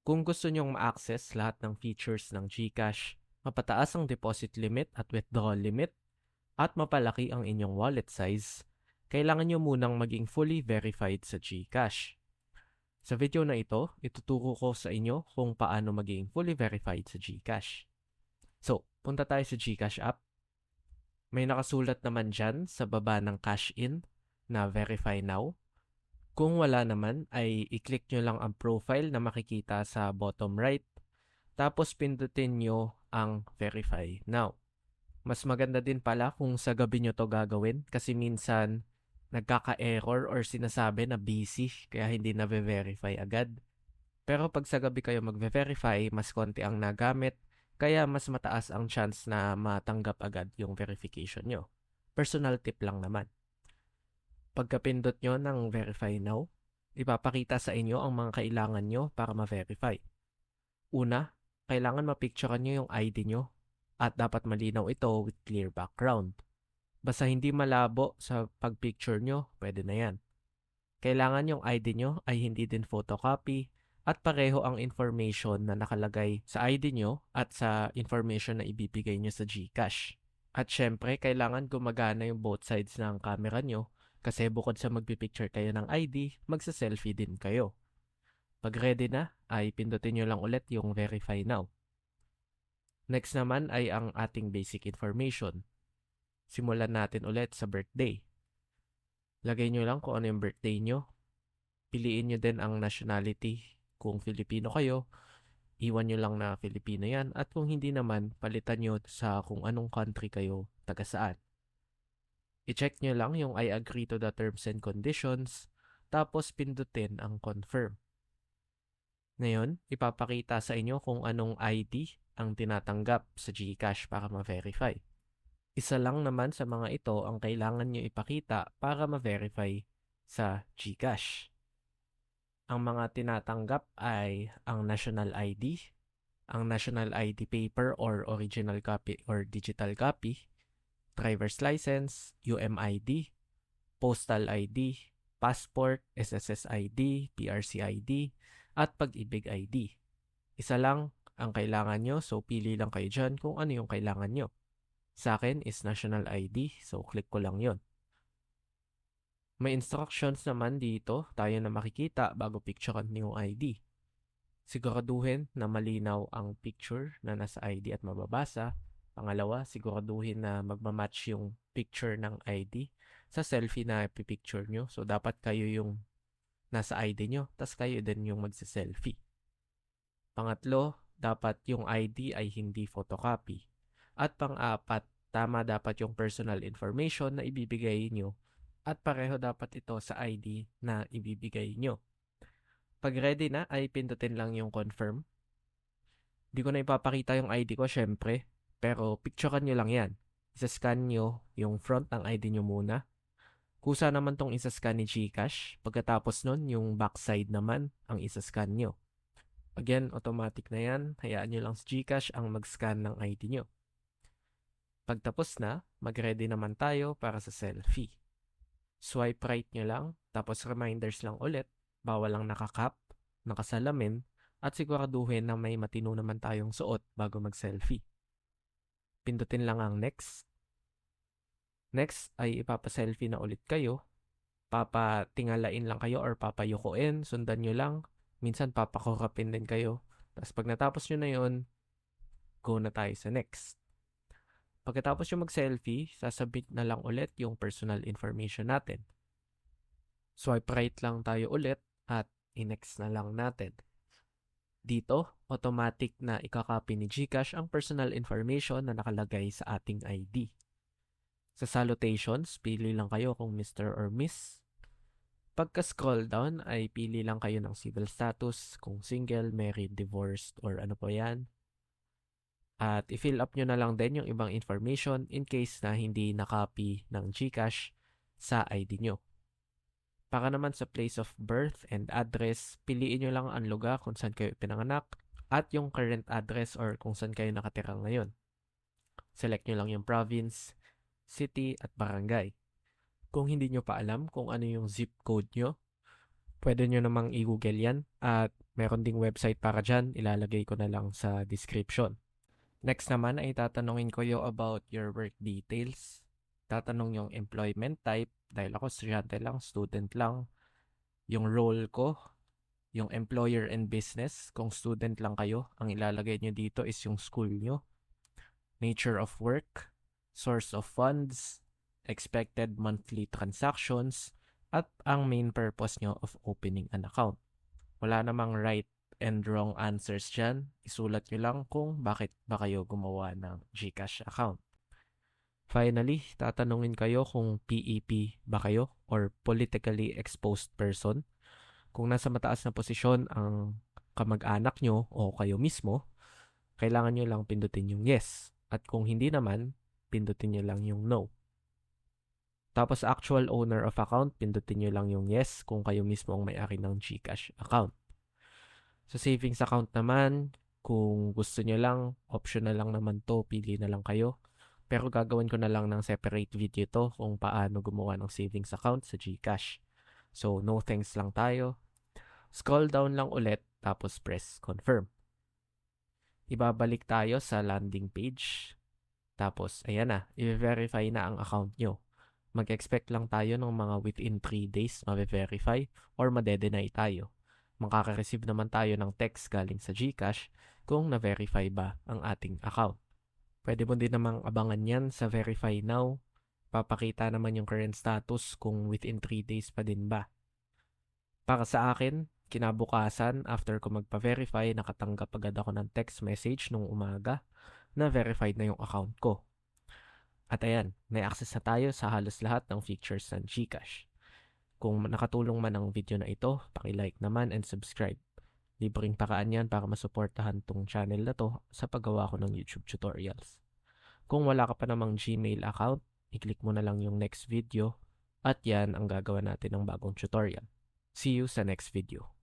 Kung gusto nyong ma-access lahat ng features ng GCash, mapataas ang deposit limit at withdrawal limit, at mapalaki ang inyong wallet size, kailangan nyo munang maging fully verified sa GCash. Sa video na ito, ituturo ko sa inyo kung paano maging fully verified sa GCash. So, punta tayo sa GCash app. May nakasulat naman dyan sa baba ng cash in na verify now. Kung wala naman, ay i-click nyo lang ang profile na makikita sa bottom right, tapos pindutin nyo ang verify now. Mas maganda din pala kung sa gabi nyo to gagawin kasi minsan nagkaka-error or sinasabi na busy kaya hindi na-verify agad. Pero pag sa gabi kayo mag-verify, mas konti ang nagamit kaya mas mataas ang chance na matanggap agad yung verification nyo. Personal tip lang naman. Pagkapindot nyo ng verify now, ipapakita sa inyo ang mga kailangan nyo para ma-verify. Una, kailangan mapicturean nyo yung ID nyo at dapat malinaw ito with clear background. Basta hindi malabo sa pagpicture nyo, pwede na yan. Kailangan yung ID nyo ay hindi din photocopy at pareho ang information na nakalagay sa ID nyo at sa information na ibibigay nyo sa GCash. At syempre, kailangan gumagana yung both sides ng camera nyo kasi bukod sa magpipicture kayo ng ID, magsa-selfie din kayo. Pag ready na, ay pindutin nyo lang ulit yung verify now. Next naman ay ang ating basic information. Simulan natin ulit sa birthday. Lagay nyo lang kung ano yung birthday nyo. Piliin nyo din ang nationality. Kung Filipino kayo, iwan nyo lang na Filipino yan. At kung hindi naman, palitan nyo sa kung anong country kayo taga saan. I-check nyo lang yung I agree to the terms and conditions, tapos pindutin ang confirm. Ngayon, ipapakita sa inyo kung anong ID ang tinatanggap sa GCash para ma-verify. Isa lang naman sa mga ito ang kailangan nyo ipakita para ma-verify sa GCash. Ang mga tinatanggap ay ang national ID, ang national ID paper or original copy or digital copy, driver's license, UMID, postal ID, passport, SSS ID, PRC ID, at Pag-ibig ID. Isa lang ang kailangan nyo, so pili lang kayo dyan kung ano yung kailangan nyo. Sa akin is national ID, so click ko lang yon. May instructions naman dito tayo na makikita bago picturean yung ID. Siguraduhin na malinaw ang picture na nasa ID at mababasa. Pangalawa, siguraduhin na magmamatch yung picture ng ID sa selfie na pipicture nyo. So, dapat kayo yung nasa ID nyo, tas kayo din yung magsa-selfie. Pangatlo, dapat yung ID ay hindi photocopy. At pang-apat, tama dapat yung personal information na ibibigay nyo at pareho dapat ito sa ID na ibibigay nyo. Pag ready na, ay pindutin lang yung confirm. Di ko na ipapakita yung ID ko, syempre. Pero picturean nyo lang yan. Isa-scan nyo yung front ng ID nyo muna. Kusa naman tong isa-scan ni GCash. Pagkatapos nun, yung backside naman ang isa-scan nyo. Again, automatic na yan. Hayaan nyo lang sa GCash ang mag-scan ng ID nyo. Pagtapos na, mag-ready naman tayo para sa selfie. Swipe right nyo lang, tapos reminders lang ulit. Bawal lang nakakap, nakasalamin, at siguraduhin na may matino naman tayong suot bago mag-selfie. Pindutin lang ang next. Next ay ipapaselfie na ulit kayo. Papatingalain lang kayo or papayukuin, sundan nyo lang. Minsan papakurapin din kayo. Tapos pag natapos nyo na yun, go na tayo sa next. Pagkatapos yung mag-selfie, sasabit na lang ulit yung personal information natin. Swipe right lang tayo ulit at i-next na lang natin. Dito, automatic na ikakopy ni GCash ang personal information na nakalagay sa ating ID. Sa salutations, pili lang kayo kung Mr. or Miss. Pagka-scroll down ay pili lang kayo ng civil status, kung single, married, divorced, or ano po yan. At i-fill up nyo na lang din yung ibang information in case na hindi nakopy ng GCash sa ID nyo. Para naman sa place of birth and address, piliin nyo lang ang lugar kung saan kayo pinanganak at yung current address or kung saan kayo nakatira ngayon. Select nyo lang yung province, city, at barangay. Kung hindi nyo pa alam kung ano yung zip code nyo, pwede nyo namang i-google yan at Meron ding website para dyan, ilalagay ko na lang sa description. Next naman ay tatanungin ko yung about your work details. Tatanong yung employment type, dahil ako estudyante lang, student lang. Yung role ko, yung employer and business, kung student lang kayo, ang ilalagay nyo dito is yung school nyo. Nature of work, source of funds, expected monthly transactions, at ang main purpose nyo of opening an account. Wala namang right and wrong answers dyan. Isulat nyo lang kung bakit ba kayo gumawa ng GCash account. Finally, tatanungin kayo kung PEP ba kayo or politically exposed person. Kung nasa mataas na posisyon ang kamag-anak nyo o kayo mismo, kailangan nyo lang pindutin yung yes. At kung hindi naman, pindutin nyo lang yung no. Tapos actual owner of account, pindutin nyo lang yung yes kung kayo mismo ang may-ari ng GCash account. Sa savings account naman, kung gusto nyo lang, optional lang naman to, pili na lang kayo. Pero gagawin ko na lang ng separate video to kung paano gumawa ng savings account sa GCash. So, no thanks lang tayo. Scroll down lang ulit, tapos press confirm. Ibabalik tayo sa landing page. Tapos, ayan na, i-verify na ang account nyo. Mag-expect lang tayo ng mga within 3 days ma-verify or ma-deny tayo. Makaka-receive naman tayo ng text galing sa GCash kung na-verify ba ang ating account. Pwede mo din namang abangan yan sa Verify Now. Papakita naman yung current status kung within 3 days pa din ba. Para sa akin, kinabukasan after ko magpa-verify, nakatanggap agad ako ng text message nung umaga na verified na yung account ko. At ayan, may access na tayo sa halos lahat ng features ng GCash. Kung nakatulong man ang video na ito, paki-like naman and subscribe. Libreng paraan yan para masuportahan tong channel na to sa paggawa ko ng YouTube tutorials. Kung wala ka pa namang Gmail account, i-click mo na lang yung next video at yan ang gagawa natin ng bagong tutorial. See you sa next video.